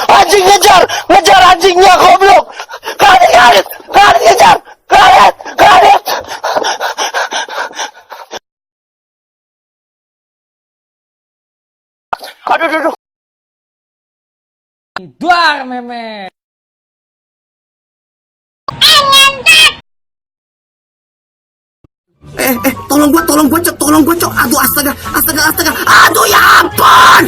anjing ngejar, ngejar anjingnya goblok. Karet, ngejar, karet. Aduh. Duar meme. Tolong gua, Cok. Aduh, astaga. Aduh, ya ampun.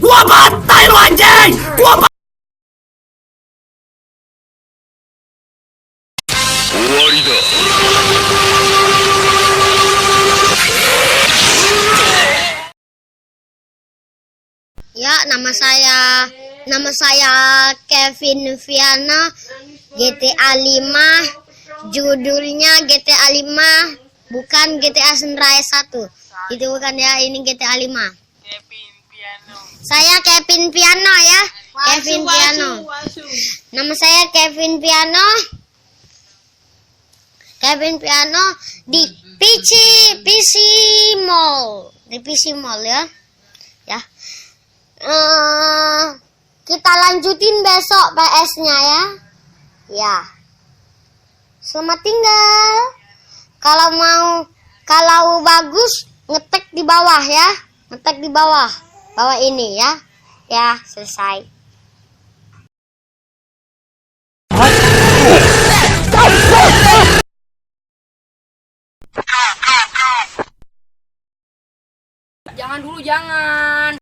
Gua bantai lu anjing. Ya, nama saya Kevin Viana, GTA 5, judulnya GTA 5, bukan GTA San Andreas 1. Itu bukan ya, ini GTA 5. Saya Kevin Piano ya, Kevin Piano. Nama saya Kevin Piano. Di PC Mall ya. Kita lanjutin besok PS-nya ya. Ya. Selamat tinggal. Kalau bagus ngetek di bawah ya. Ngetek di bawah. Bawah ini ya. Ya, selesai. Jangan dulu, jangan.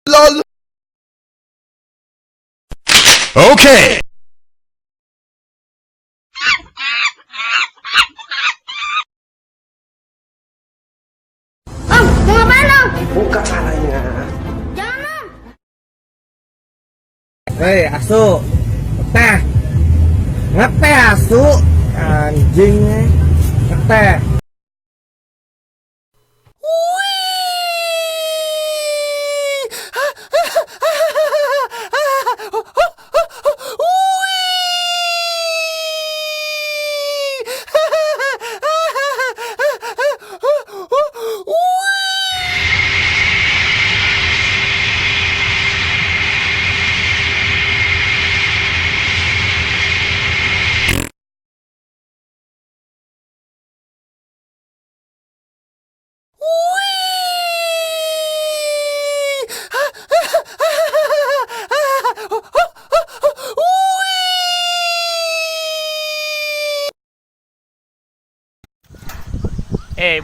LOL. Oke. Om, mau ngapain om? Buka caranya. Jangan om. Hei, asu. Ngeteh asu. Anjingnya. Ngeteh.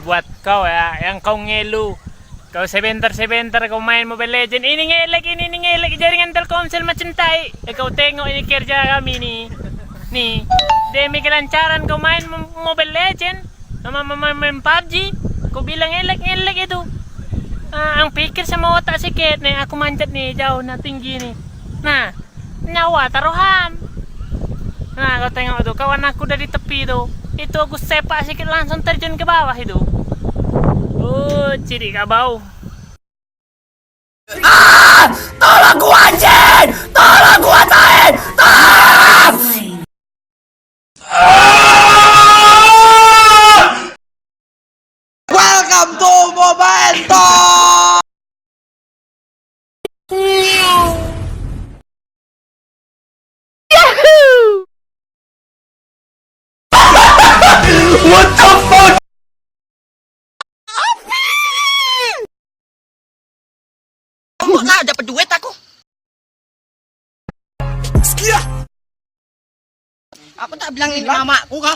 Buat kau ya, yang kau ngelu, kau sebentar kau main Mobile Legend, ini ngelek jaringan Telkomsel macam tai. Kau tengok ini kerja kami nih, demi kelancaran kau main Mobile Legend, main PUBG, kau bilang ngelek itu. Ang pikir sama otak sikit nih, aku manjat nih jauh, tinggi nih. Nah, nyawa taruhan. Nah, kau tengok tuh, kawan aku dari tepi tuh. Itu aku sepak sikit langsung terjun ke bawah itu. Ciri gak bau. Tolong gua anjing! Tolong gua tain! Tolong! Welcome to Mobile Talk! What the fuck? Kamu nggak dapat duit aku. Sekia. Aku tak bilangin mamaku kau.